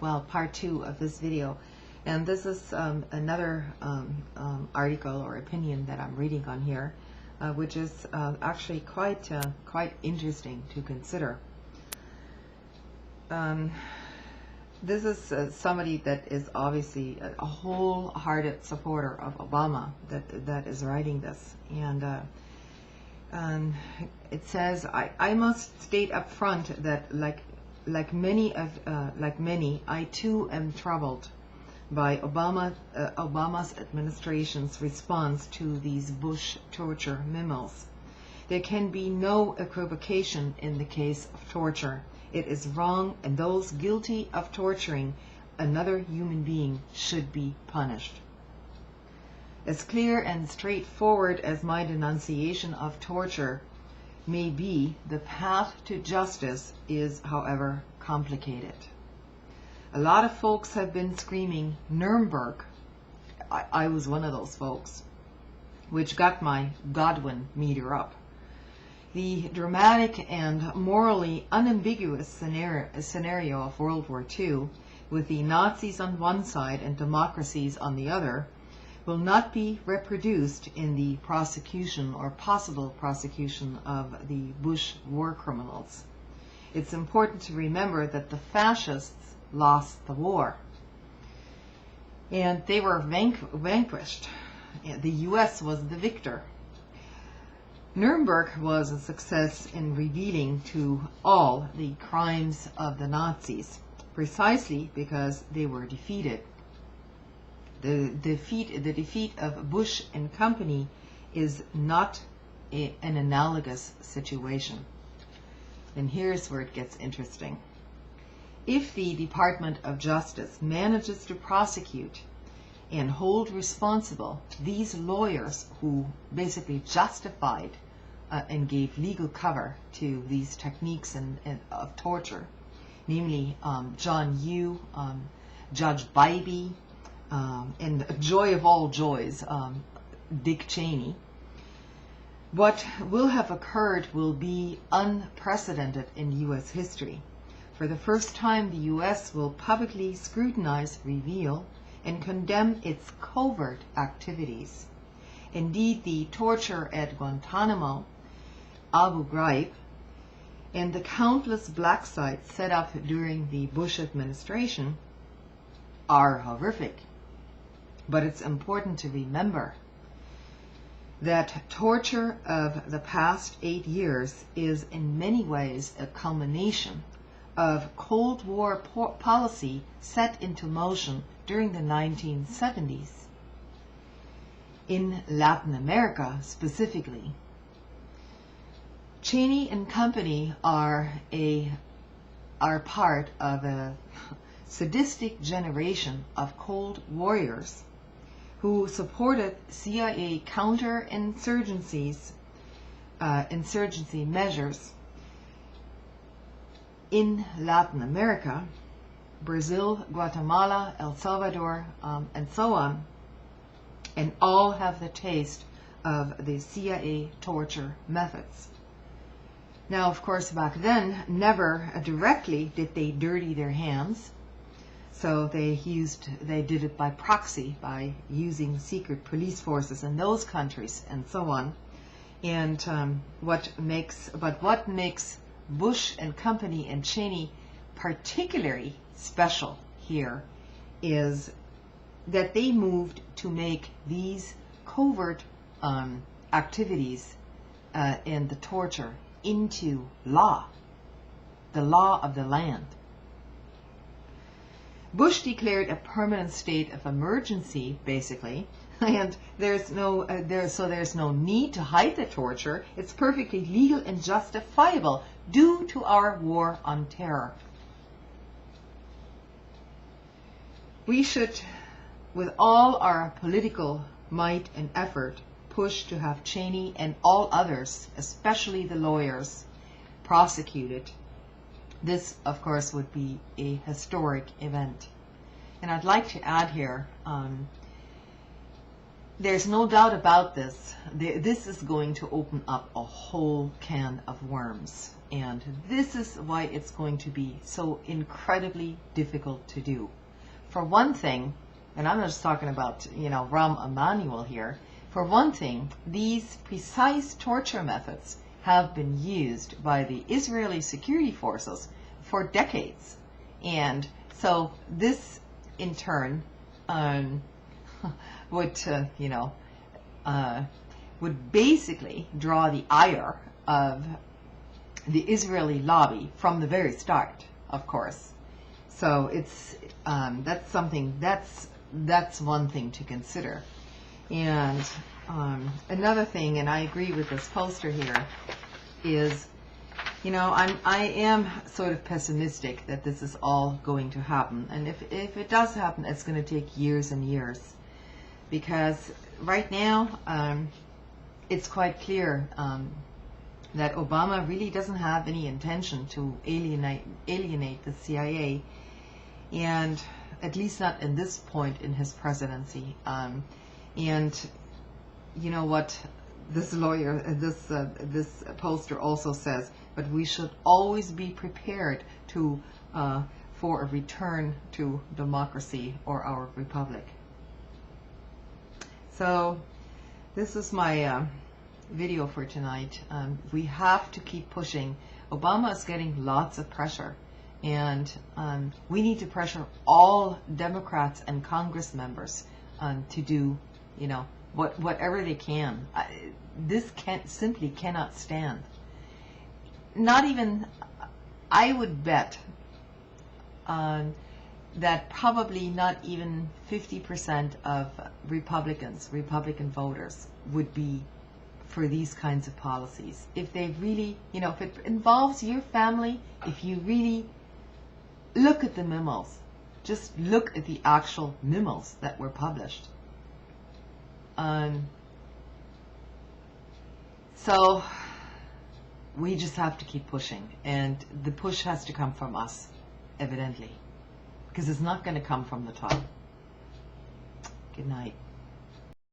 part 2 of this video. And this is another article or opinion that I'm reading on here, which is actually quite interesting to consider. This is somebody that is obviously a wholehearted supporter of Obama that is writing this, and it says, I must state up front that like many, I too am troubled by Obama's administration's response to these Bush torture memos. There can be no equivocation in the case of torture. It is wrong, and those guilty of torturing another human being should be punished. As clear and straightforward as my denunciation of torture may be, the path to justice is, however, complicated. A lot of folks have been screaming Nuremberg. I was one of those folks, which got my Godwin meter up. The dramatic and morally unambiguous scenario of World War II, with the Nazis on one side and democracies on the other, will not be reproduced in the prosecution or possible prosecution of the Bush war criminals. It's important to remember that the fascists lost the war, and they were vanquished. The US was the victor. Nuremberg was a success in revealing to all the crimes of the Nazis, precisely because they were defeated. The defeat of Bush and company is not an analogous situation. And here's where it gets interesting. If the Department of Justice manages to prosecute and hold responsible these lawyers who basically justified and gave legal cover to these techniques of torture, namely John Yoo, Judge Bybee, and joy of all joys, Dick Cheney, what will have occurred will be unprecedented in U.S. history. For the first time, the U.S. will publicly scrutinize, reveal, and condemn its covert activities. Indeed, the torture at Guantanamo, Abu Ghraib, and the countless black sites set up during the Bush administration are horrific. But it's important to remember that torture of the past 8 years is in many ways a culmination of Cold War policy set into motion during the 1970s. In Latin America specifically, Cheney and company are part of a sadistic generation of Cold Warriors who supported CIA counter-insurgency measures in Latin America, Brazil, Guatemala, El Salvador, and so on, and all have the taste of the CIA torture methods. Now, of course, back then, never directly did they dirty their hands, so they did it by proxy, by using secret police forces in those countries and so on. And what makes Bush and company and Cheney particularly special here is that they moved to make these covert activities and the torture into law, the law of the land. Bush declared a permanent state of emergency, basically, and there's no need to hide the torture. It's perfectly legal and justifiable due to our war on terror. We should, with all our political might and effort, push to have Cheney and all others, especially the lawyers, prosecuted. This, of course, would be a historic event. And I'd like to add here, there's no doubt about this. This is going to open up a whole can of worms. And this is why it's going to be so incredibly difficult to do. For one thing, and I'm not just talking about, Rahm Emanuel here. For one thing, these precise torture methods have been used by the Israeli security forces for decades. And so this, in turn, would basically draw the ire of the Israeli lobby from the very start, of course. So it's that's something that's one thing to consider. And another thing, and I agree with this poster here, is I am sort of pessimistic that this is all going to happen, and if it does happen, it's going to take years and years, because right now it's quite clear that Obama really doesn't have any intention to alienate the CIA, and at least not in this point in his presidency. And you know what this lawyer, this poster also says, but we should always be prepared to for a return to democracy or our republic. So this is my video for tonight. We have to keep pushing. Obama is getting lots of pressure, and we need to pressure all Democrats and Congress members to do, whatever they can. This simply cannot stand. Not even, I would bet that probably not even 50% of Republican voters would be for these kinds of policies. If they really, if it involves your family, if you really look at the memos, just look at the actual memos that were published. So we just have to keep pushing, and the push has to come from us, evidently, because it's not going to come from the top. Good night.